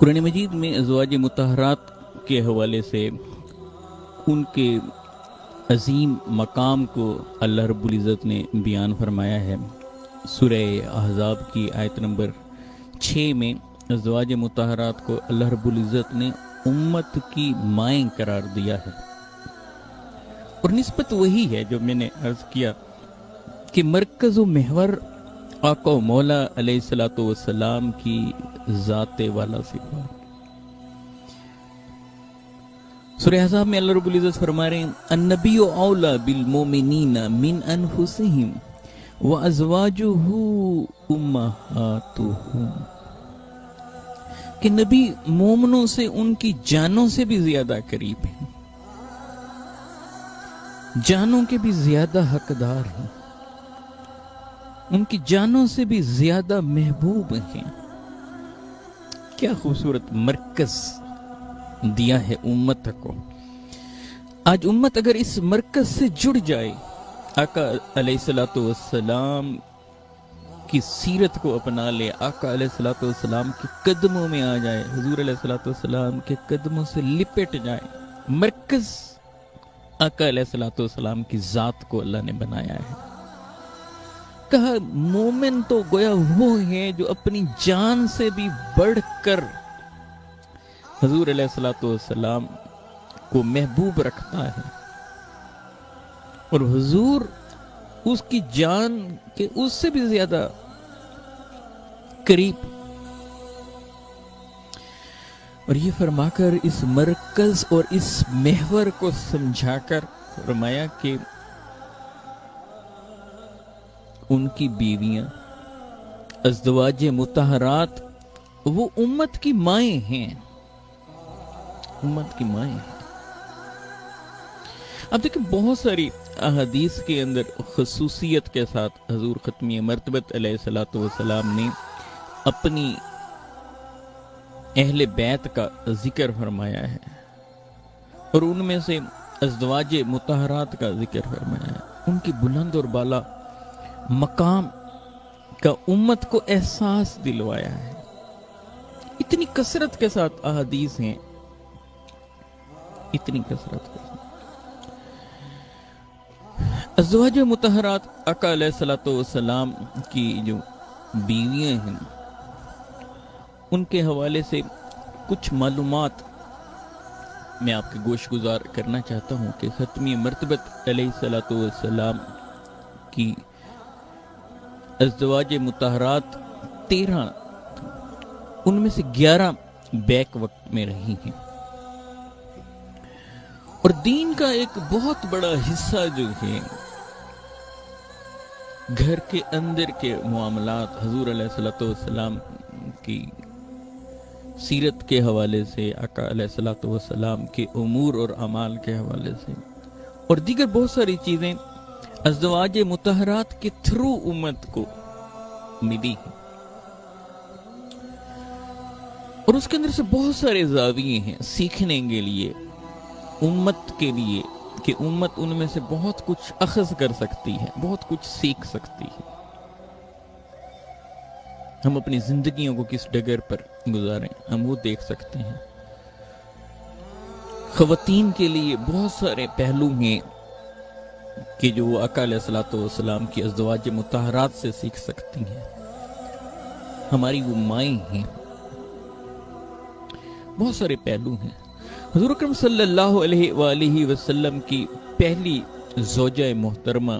قرآن مجید میں ازواج مطہرات کے حوالے سے ان کے عظیم مقام کو اللہ رب العزت نے بیان فرمایا ہے۔ سورہ احزاب کی آیت نمبر 6 میں ازواج مطہرات کو اللہ رب العزت نے امت کی مائیں قرار دیا ہے، اور نسبت وہی ہے جو میں نے عرض کیا کہ مرکز و محور آقا و مولا علیہ السلام کی ذات والا صفات۔ سورہ احزاب میں اللہ رب العزت فرما رہے ہیں النبی اولا بالمومنین من انفسہم وازواجہ امہاتہم، کہ نبی مومنوں سے ان کی جانوں سے بھی زیادہ قریب ہیں، جانوں کے بھی زیادہ حقدار ہیں، ان کی جانوں سے بھی زیادہ محبوب ہیں۔ کیا خوبصورت مرکز دیا ہے امت کو۔ آج امت اگر اس مرکز سے جڑ جائے، آقا علیہ السلام کی سیرت کو اپنا لے، آقا علیہ السلام کے قدموں میں آ جائے، حضور علیہ السلام کے قدموں سے لپٹ جائے، مرکز آقا علیہ السلام کی ذات کو اللہ نے بنایا ہے۔ کہا مومن تو گویا وہ ہے جو اپنی جان سے بھی بڑھ کر حضور علیہ السلام کو محبوب رکھتا ہے، اور حضور اس کی جان کے اس سے بھی زیادہ قریب۔ اور یہ فرما کر اس مرکز اور اس محور کو سمجھا کر فرمایا کہ ان کی بیویاں ازواج مطہرات وہ امت کی مائیں ہیں، امت کی مائیں ہیں۔ اب دیکھیں بہت ساری احادیث کے اندر خصوصیت کے ساتھ حضور ختمی مرتبت علیہ السلام نے اپنی اہل بیت کا ذکر فرمایا ہے، اور ان میں سے ازواج مطہرات کا ذکر فرمایا ہے۔ ان کی بلند اور بالا مقام کا امت کو احساس دلوایا ہے۔ اتنی کثرت کے ساتھ احادیث ہیں، اتنی کثرت کے ساتھ۔ ازواج مطہرات آقا علیہ السلام کی جو بیویاں ہیں، ان کے حوالے سے کچھ معلومات میں آپ کے گوش گزار کرنا چاہتا ہوں کہ ختمی مرتبت علیہ السلام کی ازواج مطہرات 13، ان میں سے 11 بیک وقت میں رہی ہیں، اور دین کا ایک بہت بڑا حصہ جو ہے گھر کے اندر کے معاملات حضور علیہ السلام کی سیرت کے حوالے سے، آقا علیہ السلام کے امور اور اعمال کے حوالے سے، اور دیگر بہت ساری چیزیں ازواج مطہرات کے تھرو امت کو ملی ہیں، اور اس کے اندر سے بہت سارے زاویے ہیں سیکھنے کے لیے، امت کے لیے، کہ امت ان میں سے بہت کچھ اخذ کر سکتی ہے، بہت کچھ سیکھ سکتی ہے۔ ہم اپنی زندگیوں کو کس ڈگر پر گزاریں، ہم وہ دیکھ سکتے ہیں۔ خواتین کے لیے بہت سارے پہلو ہیں کہ جو آقا علیہ السلام کی ازواج مطہرات سے سیکھ سکتی ہیں۔ ہماری وہ مائیں ہیں، بہت سارے پہلو ہیں۔ حضور اکرم صلی اللہ علیہ وآلہ وسلم کی پہلی زوجہ محترمہ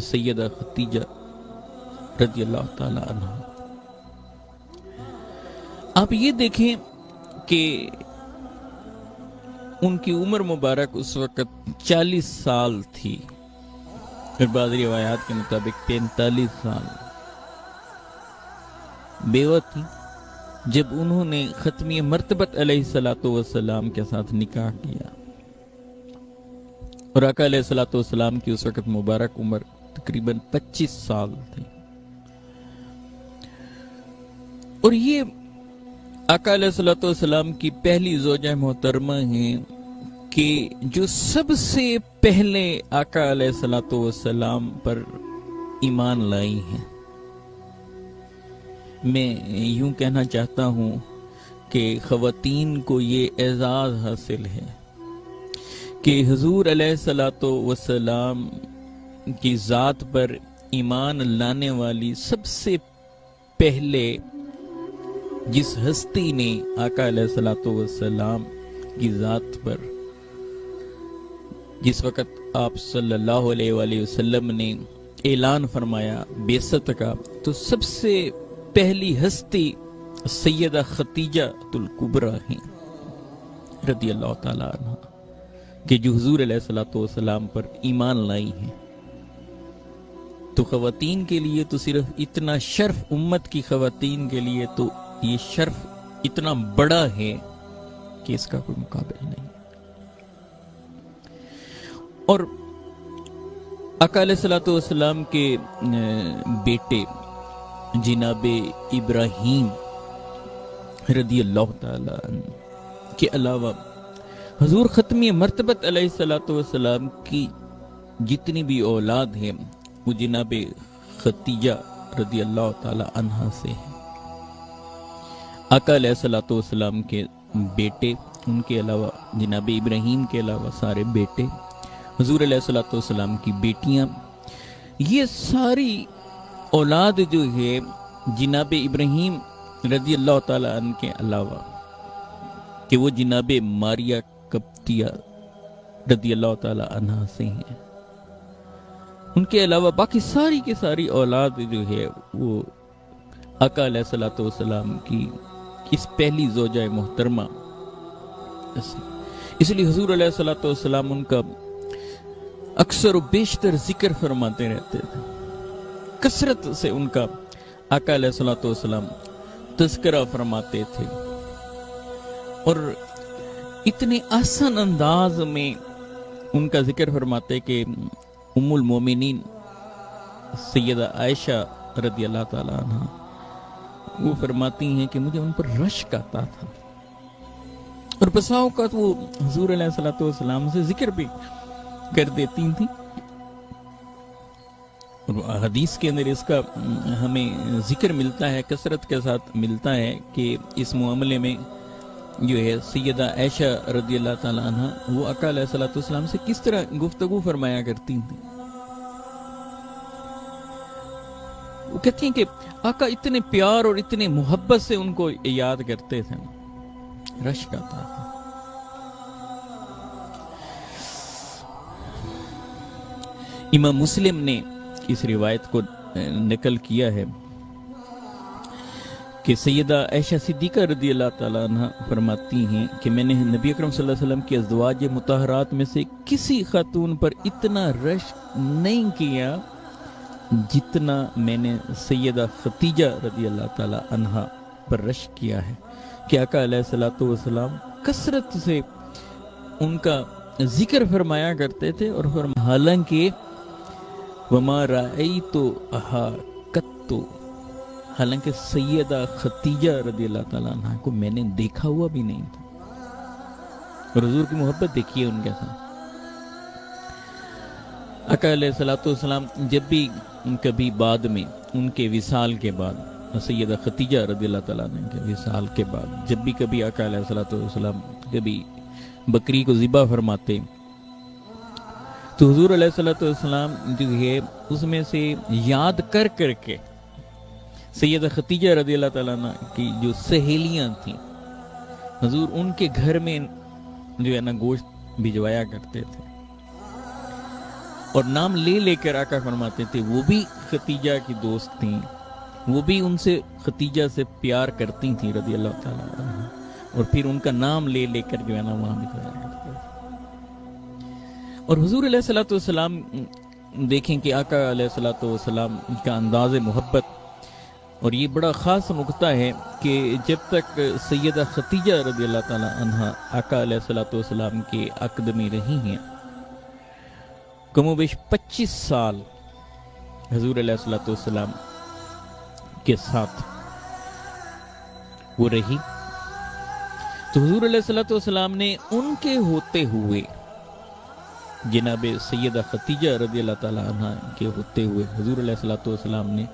سیدہ خدیجہ رضی اللہ تعالی عنہ، آپ یہ دیکھیں کہ ان کی عمر مبارک اس وقت 40 سال تھی، پھر بعض روایات کے مطابق 45 سال بیوہ تھی جب انہوں نے ختمی مرتبت علیہ السلام کے ساتھ نکاح کیا، اور آقا علیہ السلام کی اس وقت مبارک عمر تقریباً 25 سال تھی۔ اور یہ آقا علیہ السلام کی پہلی زوجہ محترمہ ہیں کہ جو سب سے پہلے آقا علیہ السلام پر ایمان لائی ہیں۔ میں یوں کہنا چاہتا ہوں کہ خواتین کو یہ اعزاز حاصل ہے کہ حضور علیہ الصلوۃ والسلام کی ذات پر ایمان لانے والی سب سے پہلے جس ہستی نے آقا علیہ الصلوۃ والسلام کی ذات پر جس وقت آپ صلی اللہ علیہ وآلہ وسلم نے اعلان فرمایا بعثت کا، تو سب سے پہلی ہستی سیدہ خدیجہ الکبریٰ ہیں رضی اللہ تعالی عنہ، کہ جو حضور علیہ الصلوۃ والسلام پر ایمان لائی ہیں۔ تو خواتین کے لیے تو صرف اتنا شرف، امت کی خواتین کے لیے تو یہ شرف اتنا بڑا ہے کہ اس کا کوئی مقابل نہیں۔ اور آقا علیہ الصلوۃ والسلام کے بیٹے جناب ابراہیم رضی اللہ تعالی عنہ کے علاوہ حضور ختمی مرتبت علیہ الصلوۃ والسلام کی جتنی بھی اولاد ہیں وہ جناب خدیجہ رضی اللہ تعالی عنہ سے ہیں۔ آقا علیہ الصلوۃ والسلام کے بیٹے، ان کے علاوہ جناب ابراہیم کے علاوہ سارے بیٹے، حضور علیہ الصلوۃ والسلام کی بیٹیاں، یہ ساری اولاد جو ہے جناب ابراہیم رضی اللہ تعالی عنہ کے علاوہ، کہ وہ جناب ماریہ قبطیہ رضی اللہ تعالی عنہ سے ہیں، ان کے علاوہ باقی ساری کی ساری اولاد جو ہے وہ آقا علیہ الصلوۃ والسلام کی اس پہلی زوجہ محترمہ، اس لیے حضور علیہ الصلوۃ والسلام ان کا اکثر و بیشتر ذکر فرماتے رہتے تھے، کثرت سے ان کا آقا علیہ الصلوۃ والسلام تذکرہ فرماتے تھے، اور اتنے آسان انداز میں ان کا ذکر فرماتے کہ ام المومنین سیدہ عائشہ رضی اللہ تعالی عنہ وہ فرماتی ہیں کہ مجھے ان پر رشک آتا تھا، اور بسا اوقات وہ حضور علیہ الصلوۃ والسلام سے ذکر بھی کر دیتی تھیں، اور حدیث کے اندر اس کا ہمیں ذکر ملتا ہے، کثرت کے ساتھ ملتا ہے کہ اس معاملے میں جو ہے سیدہ عائشہ رضی اللہ تعالی عنہ وہ آقا علیہ الصلوۃ والسلام سے کس طرح گفتگو فرمایا کرتی تھیں۔ وہ کہتی ہیں کہ آقا اتنے پیار اور اتنے محبت سے ان کو یاد کرتے تھے، رشک آتا تھا۔ امام مسلم نے اس روایت کو نقل کیا ہے کہ سیدہ عائشہ صدیقہ رضی اللہ تعالیٰ عنہ فرماتی ہیں کہ میں نے نبی اکرم صلی اللہ علیہ وسلم کی ازواج مطہرات میں سے کسی خاتون پر اتنا رشک نہیں کیا جتنا میں نے سیدہ خدیجہ رضی اللہ تعالی عنہ پر رشک کیا ہے، کہ آقا علیہ الصلوۃ والسلام کثرت سے ان کا ذکر فرمایا کرتے تھے، اور حالانکہ وما رأیت قط، حالانکہ سیدہ خدیجہ رضی اللہ تعالیٰ عنہ کو میں نے دیکھا ہوا بھی نہیں تھا، اور حضور کی محبت دیکھیے ان کے ساتھ۔ آقا علیہ الصلوۃ والسلام جب بھی کبھی بعد میں ان کے وصال کے بعد، سیدہ خدیجہ رضی اللہ تعالیٰ عنہ کے وصال کے بعد جب بھی کبھی آقا علیہ الصلوۃ والسلام کبھی بکری کو ذبح فرماتے تو حضور علیہ الصلوۃ والسلام جو ہے اس میں سے یاد کر کر کے سیدہ خدیجہ رضی اللہ تعالیٰ عنہ کی جو سہیلیاں تھیں حضور ان کے گھر میں جو ہے نا گوشت بھجوایا کرتے تھے، اور نام لے لے کر آقا فرماتے تھے وہ بھی خدیجہ کی دوست تھیں، وہ بھی ان سے خدیجہ سے پیار کرتی تھیں رضی اللہ تعالیٰ عنہ، اور پھر ان کا نام لے لے کر جو ہے نا وہاں بھجوایا کرتے تھے۔ اور حضور علیہ الصلوۃ والسلام دیکھیں کہ آقا علیہ الصلوۃ والسلام کا انداز محبت، اور یہ بڑا خاص نقطہ ہے کہ جب تک سیدہ خدیجہ رضی اللہ تعالی عنہ آقا علیہ الصلوۃ والسلام کے عقد میں رہی ہیں، کم و بیش 25 سال حضور علیہ الصلوۃ والسلام کے ساتھ وہ رہی، تو حضور علیہ الصلوۃ والسلام نے ان کے ہوتے ہوئے جناب سیدہ خدیجہ رضی اللہ تعالی عنہ کے ہوتے ہوئے حضور علیہ الصلوۃ والسلام نے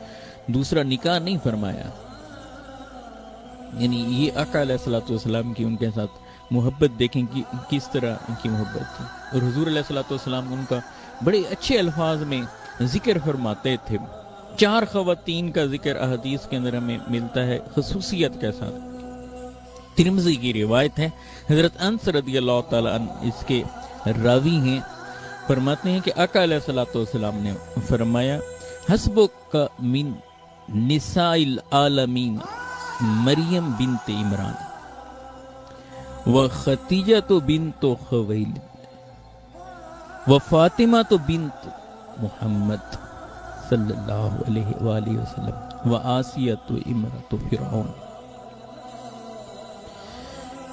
دوسرا نکاح نہیں فرمایا، یعنی یہ آقا علیہ الصلوۃ والسلام کی ان کے ساتھ محبت دیکھیں کہ کس طرح ان کی محبت تھی. اور حضور علیہ الصلوۃ والسلام ان کا بڑے اچھے الفاظ میں ذکر فرماتے تھے. 4 خواتین کا ذکر احادیث کے اندر ہمیں ملتا ہے خصوصیت کے ساتھ. ترمذی کی روایت ہے، حضرت انس رضی اللہ تعالیٰ عنہ اس کے راوی ہیں، فرماتے ہیں کہ آقا علیہ الصلوۃ والسلام نے فرمایا حسبک من نساء العالمین مریم بنت عمران و خدیجہ بنت خویلد و فاطمہ بنت محمد صلی اللہ علیہ وآلہ وسلم و آسیہ امرأۃ فرعون.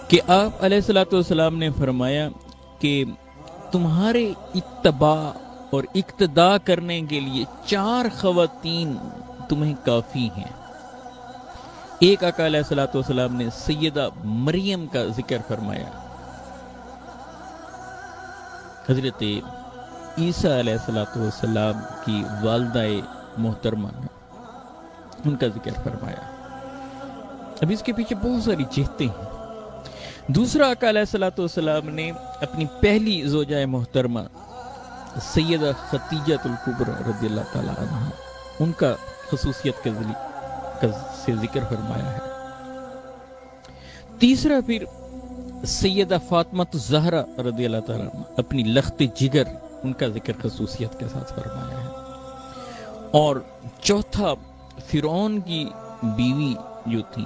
کہ آپ علیہ الصلوۃ والسلام نے فرمایا کہ تمہارے اتباع اور اقتداء کرنے کے لیے 4 خواتین تمہیں کافی ہیں. ایک آقا علیہ الصلوۃ والسلام نے سیدہ مریم کا ذکر فرمایا، حضرت عیسیٰ علیہ الصلوۃ والسلام کی والدہ محترمہ ان کا ذکر فرمایا. اب اس کے پیچھے بہت ساری جہتیں ہیں. دوسرا آقا علیہ الصلوۃ والسلام نے اپنی پہلی زوجہ محترمہ سیدہ خدیجہ الکبریٰ رضی اللہ تعالیٰ عنہ ان کا خصوصیت سے ذکر فرمایا ہے. تیسرا پھر سیدہ فاطمہ الزہرا رضی اللہ تعالیٰ عنہ اپنی لخت جگر ان کا ذکر خصوصیت کے ساتھ فرمایا ہے. اور چوتھا فرعون کی بیوی جو تھی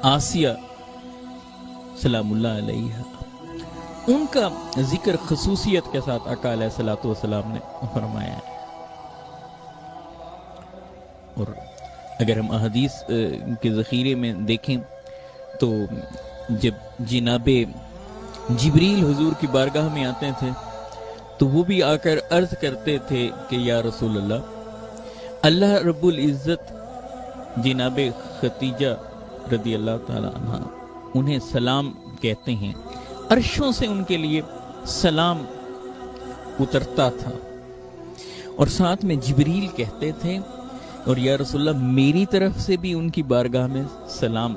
آسیہ سلام اللہ علیہ، ان کا ذکر خصوصیت کے ساتھ آقا علیہ الصلوۃ والسلام نے فرمایا ہے. اور اگر ہم احادیث کے ذخیرے میں دیکھیں تو جب جناب جبریل حضور کی بارگاہ میں آتے تھے تو وہ بھی آ کر عرض کرتے تھے کہ یا رسول اللہ رب العزت جناب خدیجہ رضی اللہ تعالی عنہ انہیں سلام کہتے ہیں، عرشوں سے ان کے لیے سلام اترتا تھا. اور ساتھ میں جبریل کہتے تھے اور یا رسول اللہ میری طرف سے بھی ان کی بارگاہ میں سلام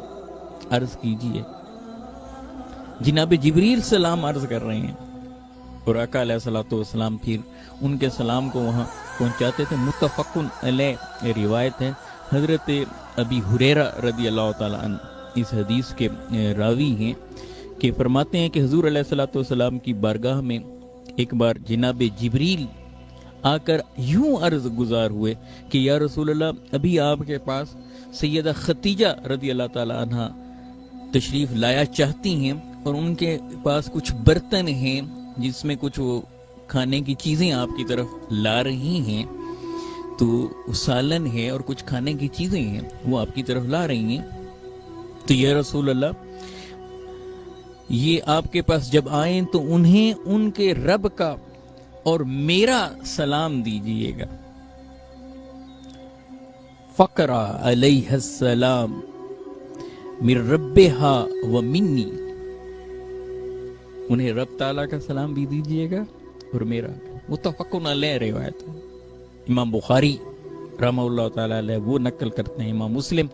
عرض کیجئے. جناب جبریل سلام عرض کر رہے ہیں اور آقا علیہ الصلوۃ والسلام پھر ان کے سلام کو وہاں پہنچاتے تھے. متفق علیہ روایت ہے، حضرت ابی ہریرہ رضی اللہ تعالیٰ عنہ اس حدیث کے راوی ہیں کہ فرماتے ہیں کہ حضور علیہ الصلوۃ والسلام کی بارگاہ میں ایک بار جناب جبریل آ کر یوں عرض گزار ہوئے کہ یا رسول اللہ ابھی آپ کے پاس سیدہ خدیجہ رضی اللہ تعالی عنہ تشریف لایا چاہتی ہیں اور ان کے پاس کچھ برتن ہیں جس میں کچھ وہ کھانے کی چیزیں آپ کی طرف لا رہی ہیں، تو سالن ہے اور کچھ کھانے کی چیزیں ہیں وہ آپ کی طرف لا رہی ہیں، تو یا رسول اللہ یہ آپ کے پاس جب آئیں تو انہیں ان کے رب کا اور میرا سلام دیجئے گا. فقرا علیہ السلام من ربہا و منی، انہیں رب تعالیٰ کا سلام بھی دیجئے گا اور میرا. متفقن علیہ روایت ہے، امام بخاری رحمہ اللہ تعالیٰ علیہ وہ نقل کرتے ہیں، امام مسلم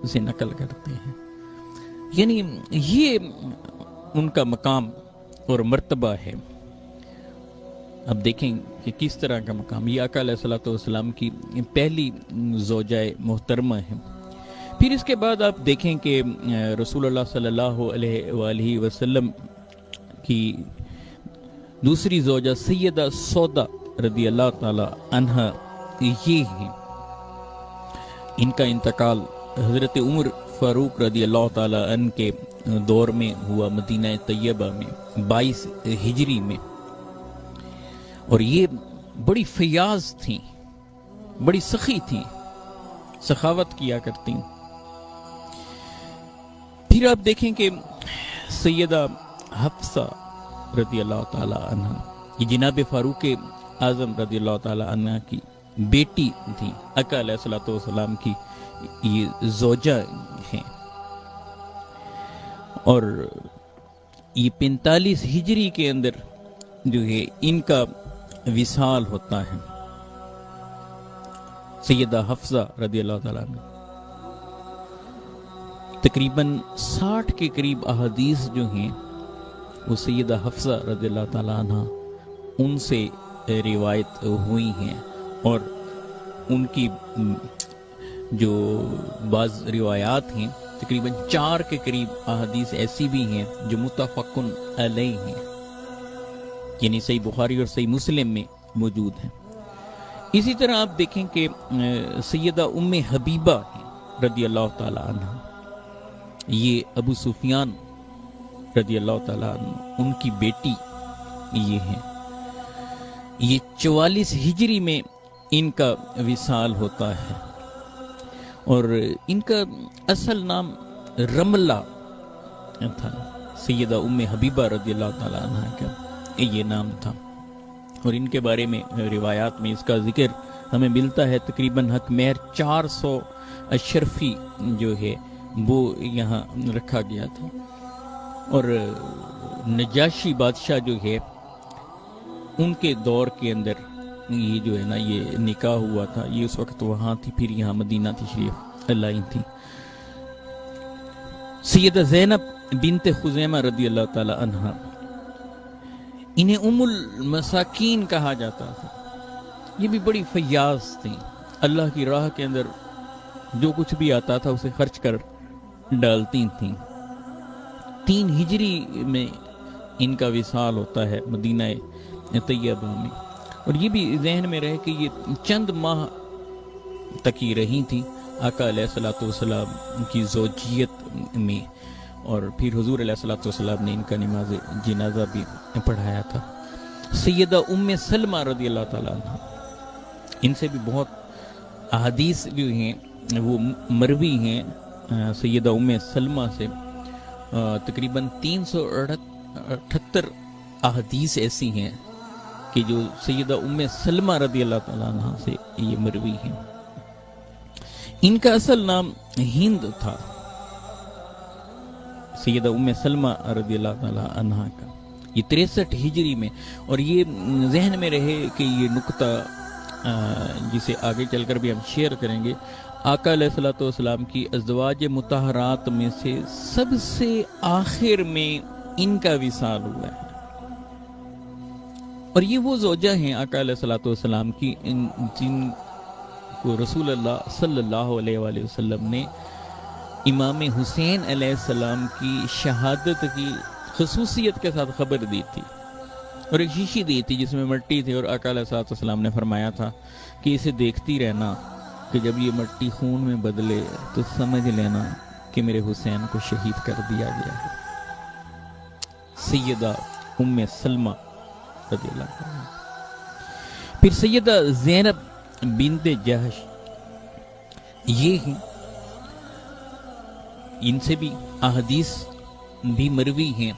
اسے نقل کرتے ہیں. یعنی یہ ان کا مقام اور مرتبہ ہے. اب دیکھیں کہ کس طرح کا مقام، یہ آقا علیہ الصلوۃ والسلام کی پہلی زوجہ محترمہ ہے. پھر اس کے بعد آپ دیکھیں کہ رسول اللہ صلی اللہ علیہ وآلہ وسلم کی دوسری زوجہ سیدہ سودا رضی اللہ تعالی عنہ یہ ہیں. ان کا انتقال حضرت عمر فاروق رضی اللہ تعالی عنہ کے دور میں ہوا، مدینہ طیبہ میں 22 ہجری میں. اور یہ بڑی فیاض تھیں، بڑی سخی تھیں، سخاوت کیا کرتی. پھر آپ دیکھیں کہ سیدہ حفصہ رضی اللہ تعالی عنہ یہ جناب فاروق اعظم رضی اللہ تعالی عنہ کی بیٹی تھی، آقا علیہ الصلوۃ والسلام کی یہ زوجہ ہیں. اور یہ 45 ہجری کے اندر جو ہے ان کا وصال ہوتا ہے. سیدہ حفصہ رضی اللہ تعالیٰ عنہ تقریباً 60 کے قریب احادیث جو ہیں وہ سیدہ حفصہ رضی اللہ تعالیٰ عنہ ان سے روایت ہوئی ہیں، اور ان کی جو بعض روایات ہیں تقریباً 4 کے قریب احادیث ایسی بھی ہیں جو متفق علیہ ہیں، یعنی صحیح بخاری اور صحیح مسلم میں موجود ہیں۔ اسی طرح آپ دیکھیں کہ سیدہ ام حبیبہ رضی اللہ تعالیٰ عنہ، یہ ابو سفیان رضی اللہ تعالیٰ عنہ ان کی بیٹی یہ ہیں، یہ 44 ہجری میں ان کا وصال ہوتا ہے، اور ان کا اصل نام رملہ تھا، سیدہ ام حبیبہ رضی اللہ تعالیٰ عنہ کا یہ نام تھا، اور ان کے بارے میں روایات میں اس کا ذکر ہمیں ملتا ہے۔ تقریباً حق مہر 400 اشرفی جو ہے وہ یہاں رکھا گیا تھا، اور نجاشی بادشاہ جو ہے ان کے دور کے اندر یہ جو ہے نا یہ نکاح ہوا تھا، یہ اس وقت وہاں تھی، پھر یہاں مدینہ تشریف لائی تھی۔ سیدہ زینب بنت خزیمہ رضی اللہ تعالی عنہ، انہیں ام المساکین کہا جاتا تھا، یہ بھی بڑی فیاض تھیں، اللہ کی راہ کے اندر جو کچھ بھی آتا تھا اسے خرچ کر ڈالتی تھیں۔ 3 ہجری میں ان کا وصال ہوتا ہے مدینہ طیبہ میں، اور یہ بھی ذہن میں رہے کہ یہ چند ماہ تک ہی رہی تھی آقا علیہ الصلوۃ والسلام کی زوجیت میں، اور پھر حضور علیہ الصلوۃ والسلام نے ان کا نماز جنازہ بھی پڑھایا تھا۔ سیدہ ام سلمہ رضی اللہ تعالیٰ عنہ، ان سے بھی بہت احادیث جو ہیں وہ مروی ہیں۔ سیدہ ام سلمہ سے تقریباً 378 احادیث ایسی ہیں کہ جو سیدہ ام سلمہ رضی اللہ تعالیٰ عنہ سے یہ مروی ہیں۔ ان کا اصل نام ہند تھا، سیدہ ام سلمہ رضی اللہ تعالیٰ عنہ کا، یہ 63 ہجری میں، اور یہ ذہن میں رہے کہ یہ نقطہ جسے آگے چل کر بھی ہم شیئر کریں گے، آقا علیہ الصلوۃ والسلام کی ازواج مطہرات میں سے سب سے آخر میں ان کا وصال ہوا ہے، اور یہ وہ زوجہ ہیں آقا علیہ الصلوۃ والسلام کی جن کو رسول اللہ صلی اللہ علیہ وآلہ وسلم نے امام حسین علیہ السلام کی شہادت کی خصوصیت کے ساتھ خبر دی تھی، اور ایک شیشی دی تھی جس میں مٹی تھی، اور آقا علیہ الصلوۃ والسلام نے فرمایا تھا کہ اسے دیکھتی رہنا، کہ جب یہ مٹی خون میں بدلے تو سمجھ لینا کہ میرے حسین کو شہید کر دیا گیا ہے۔ سیدہ ام سلمہ رضی اللہ عنہ۔ پھر سیدہ زینب بنت جہش، یہ ہیں، ان سے بھی احادیث بھی مروی ہیں،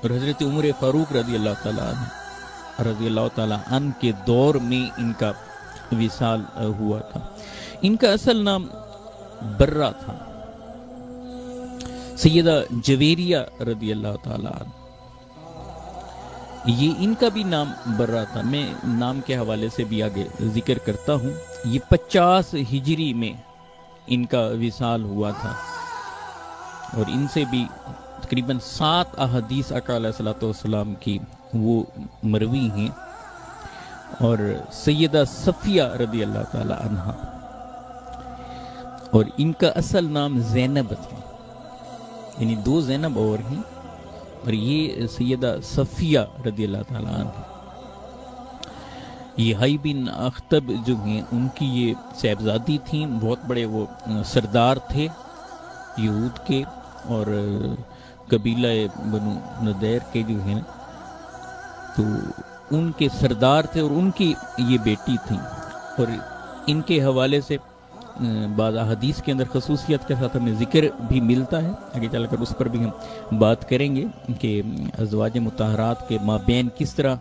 اور حضرت عمر فاروق رضی اللہ تعالیٰ عنہ کے دور میں ان کا وصال ہوا تھا۔ ان کا اصل نام برہ تھا، سیدہ جویریہ رضی اللہ تعالیٰ عنہ، یہ ان کا بھی نام برہ تھا، میں نام کے حوالے سے بھی آگے ذکر کرتا ہوں۔ یہ 50 ہجری میں ان کا وصال ہوا تھا، اور ان سے بھی تقریباً 7 احادیث آقا علیہ الصلوۃ والسلام کی وہ مروی ہیں، اور سیدہ صفیہ رضی اللہ تعالی عنہ، اور ان کا اصل نام زینب تھا، یعنی 2 زینب اور ہیں، اور یہ سیدہ صفیہ رضی اللہ تعالی عنہ، یہ حی بن اخطب جو ہیں ان کی یہ صاحبزادی تھیں، بہت بڑے وہ سردار تھے یہود کے، اور قبیلہ بنو نذیر کے جو ہیں تو ان کے سردار تھے، اور ان کی یہ بیٹی تھیں، اور ان کے حوالے سے بعض احادیث کے اندر خصوصیت کے ساتھ ہمیں ذکر بھی ملتا ہے، آگے چل کر اس پر بھی ہم بات کریں گے کہ ازواج مطہرات کے مابین کس طرح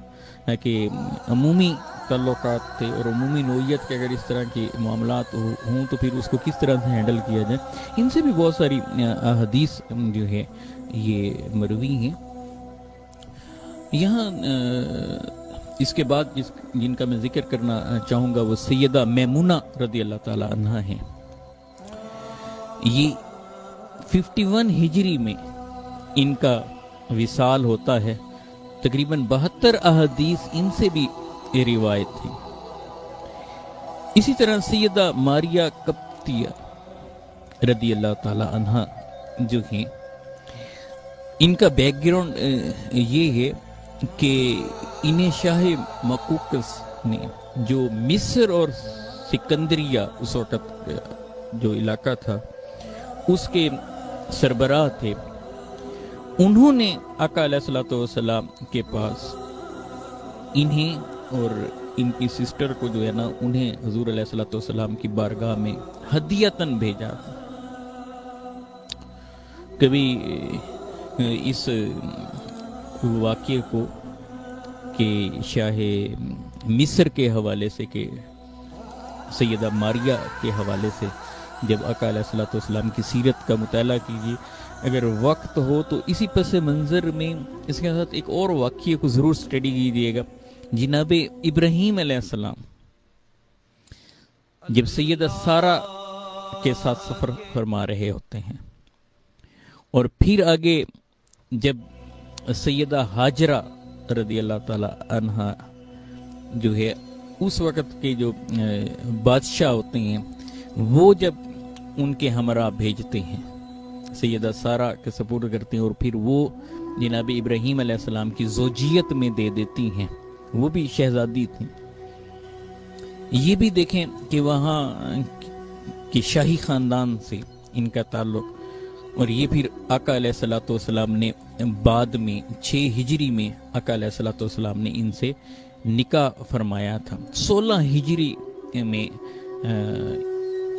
کہ عمومی تعلقات تھے، اور عمومی نوعیت کے اگر اس طرح کے معاملات ہوں تو پھر اس کو کس طرح سے ہینڈل کیا جائے۔ ان سے بھی بہت ساری احادیث جو ہے یہ مروی ہیں۔ یہاں اس کے بعد جن کا میں ذکر کرنا چاہوں گا وہ سیدہ میمونہ رضی اللہ تعالی عنہ ہیں، یہ 51 ہجری میں ان کا وصال ہوتا ہے. تقریباً 72 احادیث ان سے بھی روایت تھی. اسی طرح سیدہ ماریا قبطیہ رضی اللہ تعالی عنہ جو ہیں، ان کا بیک گراؤنڈ یہ ہے کہ انہیں شاہ مقوقس نے، جو مصر اور سکندریہ اس وقت جو علاقہ تھا اس کے سربراہ تھے، انہوں نے آقا علیہ الصلوۃ والسلام کے پاس انہیں اور ان کی سسٹر کو جو ہے نا، انہیں حضور علیہ الصلوۃ والسلام کی بارگاہ میں ہدیتاً بھیجا. کبھی اس واقعے کو کہ شاہ مصر کے حوالے سے، کہ سیدہ ماریا کے حوالے سے جب آقا علیہ الصلوۃ والسلام کی سیرت کا مطالعہ کیجیے، اگر وقت ہو تو اسی پس منظر میں اس کے ساتھ ایک اور واقعے کو ضرور سٹڈی کیجیے گا. جناب ابراہیم علیہ السلام جب سیدہ سارہ کے ساتھ سفر فرما رہے ہوتے ہیں، اور پھر آگے جب سیدہ ہاجرہ رضی اللہ تعالی عنہ جو ہے اس وقت کے جو بادشاہ ہوتے ہیں، وہ جب ان کے ہمراہ بھیجتے ہیں، سیدہ سارہ کے سپورٹ کرتے ہیں، اور پھر وہ جناب ابراہیم علیہ السلام کی زوجیت میں دے دیتی ہیں. وہ بھی شہزادی تھی. یہ بھی دیکھیں کہ وہاں کی شاہی خاندان سے ان کا تعلق، اور یہ پھر آقا علیہ الصلوۃ والسلام نے بعد میں 6 ہجری میں آقا علیہ الصلوۃ والسلام نے ان سے نکاح فرمایا تھا. 16 ہجری میں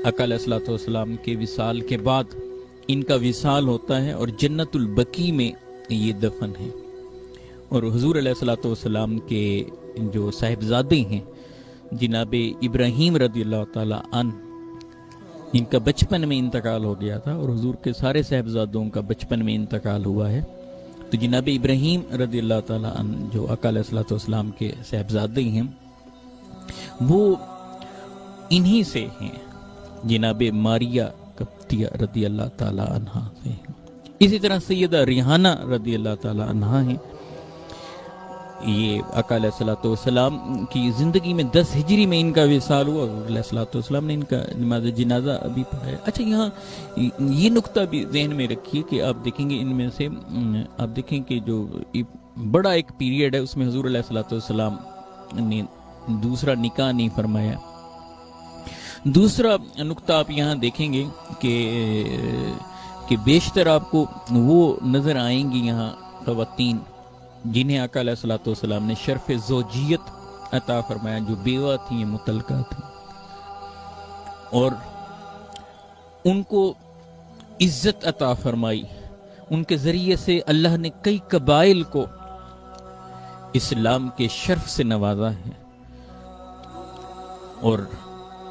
آقا علیہ الصلوۃ والسلام کے وصال کے بعد ان کا وصال ہوتا ہے، اور جنت البقیع میں یہ دفن ہے. اور حضور علیہ الصلوۃ والسلام کے جو صاحبزادے ہیں جناب ابراہیم رضی اللہ تعالی عنہ، ان کا بچپن میں انتقال ہو گیا تھا، اور حضور کے سارے صاحبزادوں کا بچپن میں انتقال ہوا ہے. تو جناب ابراہیم رضی اللہ تعالی عنہ جو آقا علیہ الصلوۃ والسلام کے صاحبزادے ہیں، وہ انہی سے ہیں، جناب ماریا قبطیہ رضی اللہ تعالی عنہ سے. اسی طرح سیدہ ریحانہ رضی اللہ تعالی عنہ ہیں. یہ آقا علیہ الصلوۃ والسلام کی زندگی میں 10 ہجری میں ان کا وصال ہوا، اور علیہ الصلوۃ والسلام نے ان کا نماز جنازہ ابھی پڑھایا. اچھا، یہاں یہ نقطہ بھی ذہن میں رکھیے کہ آپ دیکھیں گے ان میں سے آپ دیکھیں کہ جو بڑا ایک پیریڈ ہے اس میں حضور علیہ الصلوۃ والسلام نے دوسرا نکاح نہیں فرمایا. دوسرا نقطہ آپ یہاں دیکھیں گے کہ بیشتر آپ کو وہ نظر آئیں گی یہاں خواتین جنہیں آقا علیہ الصلوۃ والسلام نے شرف زوجیت عطا فرمایا، جو بیوہ تھیں، مطلقہ تھیں، اور ان کو عزت عطا فرمائی. ان کے ذریعے سے اللہ نے کئی قبائل کو اسلام کے شرف سے نوازا ہے، اور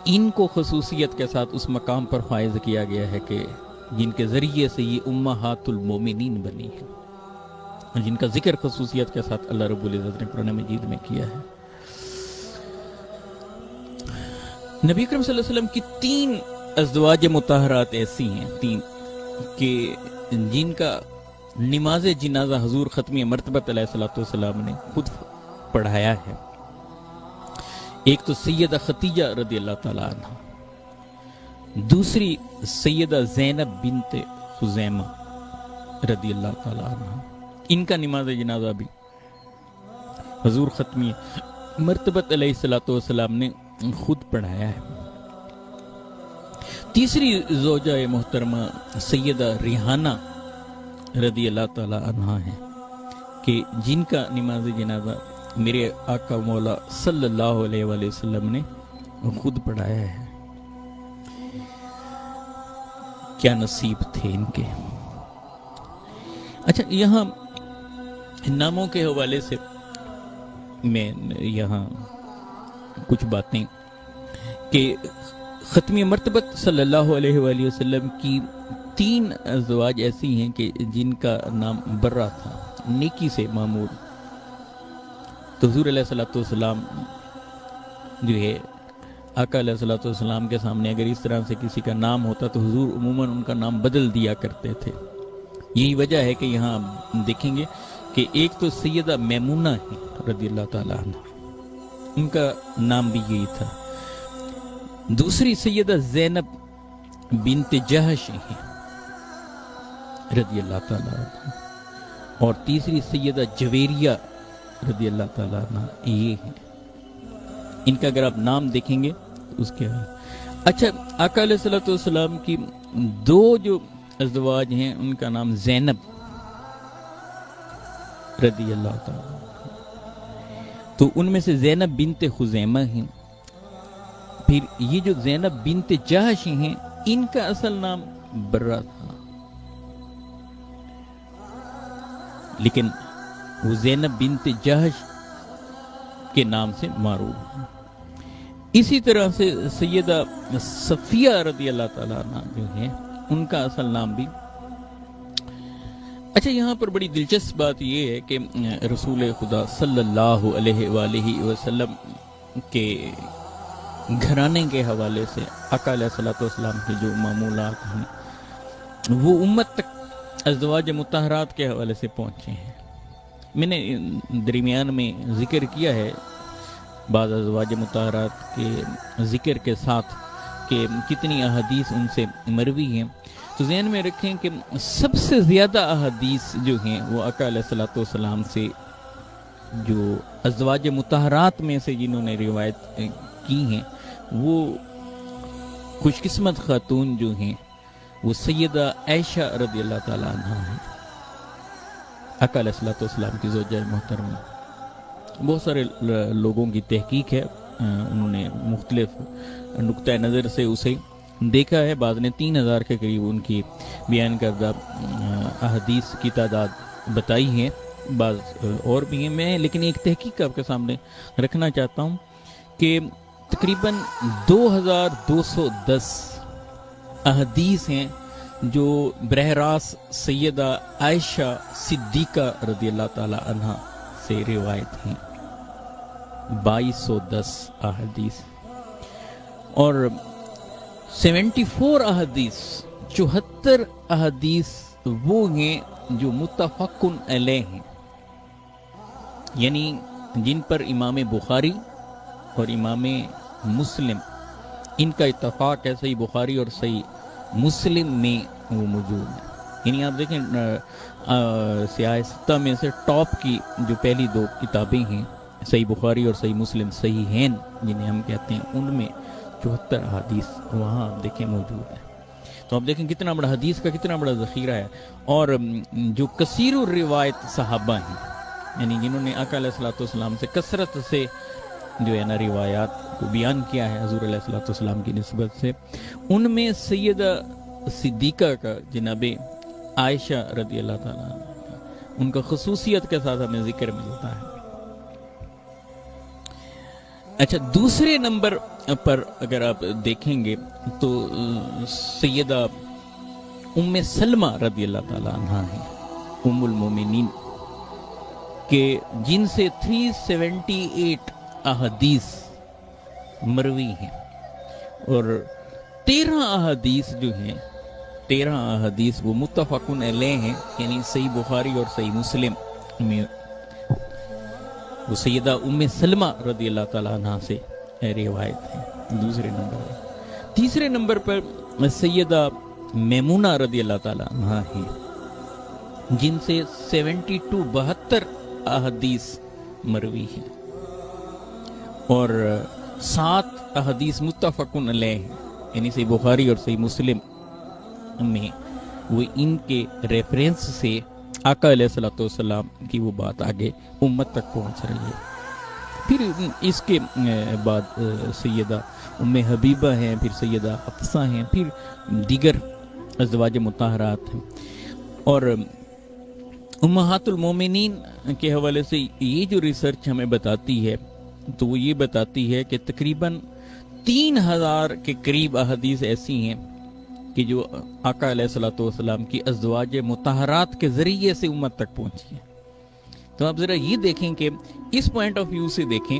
ان کو خصوصیت کے ساتھ اس مقام پر فائز کیا گیا ہے کہ جن کے ذریعے سے یہ امہات المومنین بنی ہے، جن کا ذکر خصوصیت کے ساتھ اللہ رب العزت نے قرآن مجید میں کیا ہے. نبی اکرم صلی اللہ علیہ وسلم کی 3 ازواج مطہرات ایسی ہیں، 3 کہ جن کا نماز جنازہ حضور ختمی مرتبت علیہ الصلوۃ والسلام نے خود پڑھایا ہے. ایک تو سیدہ خدیجہ رضی اللہ تعالی عنہ، دوسری سیدہ زینب بنت خزیمہ رضی اللہ تعالی عنہ. ان کا نماز جنازہ بھی حضور ختمی مرتبت علیہ الصلوۃ والسلام نے خود پڑھایا ہے. تیسری زوجہ محترمہ سیدہ ریحانہ رضی اللہ تعالی عنہ ہیں کہ جن کا نماز جنازہ میرے آقا مولا صلی اللہ علیہ وآلہ وسلم نے خود پڑھایا ہے. کیا نصیب تھے ان کے. اچھا، یہاں ناموں کے حوالے سے میں یہاں کچھ باتیں کہ ختمی مرتبت صلی اللہ علیہ وآلہ وسلم کی 3 ازواج ایسی ہیں کہ جن کا نام برہ تھا، نیکی سے معمول. تو حضور علیہ الصلوۃ والسلام جو ہے آقا علیہ الصلوۃ والسلام کے سامنے اگر اس طرح سے کسی کا نام ہوتا تو حضور عموماً ان کا نام بدل دیا کرتے تھے. یہی وجہ ہے کہ یہاں دیکھیں گے کہ ایک تو سیدہ میمونہ ہے رضی اللہ تعالیٰ عنہ، ان کا نام بھی یہی تھا. دوسری سیدہ زینب بنت جہش ہیں رضی اللہ تعالیٰ عنہ، اور تیسری سیدہ جویریہ رضی اللہ تعالیٰ عنہ یہ ہیں. ان کا اگر آپ نام دیکھیں گے اس کے اچھا آقا علیہ الصلوۃ والسلام کی دو جو ازواج ہیں ان کا نام زینب رضی اللہ تعالیٰ، تو ان میں سے زینب بنت خزیمہ ہیں. پھر یہ جو زینب بنت جہش ہیں ان کا اصل نام برہ تھا، لیکن وہ زینب بنت جہش کے نام سے معروف ہیں. اسی طرح سے سیدہ صفیہ رضی اللہ تعالیٰ عنہ جو ہیں ان کا اصل نام بھی. اچھا یہاں پر بڑی دلچسپ بات یہ ہے کہ رسول خدا صلی اللہ علیہ وآلہ وسلم کے گھرانے کے حوالے سے آقا علیہ الصلوۃ والسلام کے جو معمولات ہیں وہ امت تک ازواج مطہرات کے حوالے سے پہنچے ہیں. میں نے درمیان میں ذکر کیا ہے بعض ازواج مطہرات کے ذکر کے ساتھ کہ کتنی احادیث ان سے مروی ہیں. تو ذہن میں رکھیں کہ سب سے زیادہ احادیث جو ہیں وہ آقا علیہ الصلوۃ والسلام سے جو ازواج مطہرات میں سے جنہوں نے روایت کی ہیں وہ خوش قسمت خاتون جو ہیں وہ سیدہ عائشہ رضی اللہ تعالیٰ عنہ ہیں، آقا علیہ الصلوۃ والسلام کی زوجہ محترمہ. بہت سارے لوگوں کی تحقیق ہے، انہوں نے مختلف نقطۂ نظر سے اسے دیکھا ہے. بعض نے 3000 کے قریب ان کی بیان کردہ احادیث کی تعداد بتائی ہے، بعض اور بھی ہیں. میں لیکن ایک تحقیق آپ کے سامنے رکھنا چاہتا ہوں کہ تقریباً 2210 احادیث ہیں جو براہ راست سیدہ عائشہ صدیقہ رضی اللہ تعالی عنہ سے روایت ہیں. 2210 احادیث اور 74 احادیث 74 احادیث وہ ہیں جو متفقن علیہ ہیں، یعنی جن پر امام بخاری اور امام مسلم ان کا اتفاق ہے. صحیح بخاری اور صحیح مسلم میں وہ موجود ہے. یعنی آپ دیکھیں سیاہ ستہ میں سے ٹاپ کی جو پہلی دو کتابیں ہیں صحیح بخاری اور صحیح مسلم صحیحین جنہیں ہم کہتے ہیں، ان میں 74 احادیث وہاں آپ دیکھیں موجود ہے. تو آپ دیکھیں کتنا بڑا حدیث کا کتنا بڑا ذخیرہ ہے. اور جو کثیر الروایت صحابہ ہیں، یعنی جنہوں نے آقا علیہ الصلوۃ والسلام سے کثرت سے جو ہے نا روایات کو بیان کیا ہے حضور علیہ الصلوۃ والسلام کی نسبت سے، ان میں سیدہ صدیقہ کا جناب عائشہ رضی اللہ تعالیٰ ان کا خصوصیت کے ساتھ ہمیں ذکر ملتا ہے. اچھا دوسرے نمبر پر اگر آپ دیکھیں گے تو سیدہ ام سلمہ رضی اللہ تعالیٰ عنہ ہیں، ام المومنین، کہ جن سے 378 احادیث مروی ہیں اور 13 احادیث جو ہیں 13 احادیث وہ متفقن علیہ ہیں، یعنی صحیح بخاری اور صحیح مسلم میں وہ سیدہ ام سلمہ رضی اللہ تعالیٰ عنہ سے روایت ہے. دوسرے نمبر پر تیسرے نمبر پر سیدہ میمونہ رضی اللہ تعالیٰ عنہ ہیں، جن سے 72 احادیث مروی ہیں اور 7 احادیث متفقن علیہ ہیں، یعنی صحیح بخاری اور صحیح مسلم میں وہ ان کے ریفرنس سے آقا علیہ الصلوۃ والسلام کی وہ بات آگے امت تک پہنچ رہی ہے. پھر اس کے بعد سیدہ ام حبیبہ ہیں، پھر سیدہ حفصہ ہیں، پھر دیگر ازواج مطہرات ہیں. اور امہات المومنین کے حوالے سے یہ جو ریسرچ ہمیں بتاتی ہے تو وہ یہ بتاتی ہے کہ تقریباً 3000 کے قریب احادیث ایسی ہیں کہ جو آقا علیہ الصلوۃ والسلام کی ازواج مطہرات کے ذریعے سے امت تک پہنچی ہے. تو آپ ذرا یہ دیکھیں کہ اس پوائنٹ آف ویو سے دیکھیں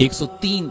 103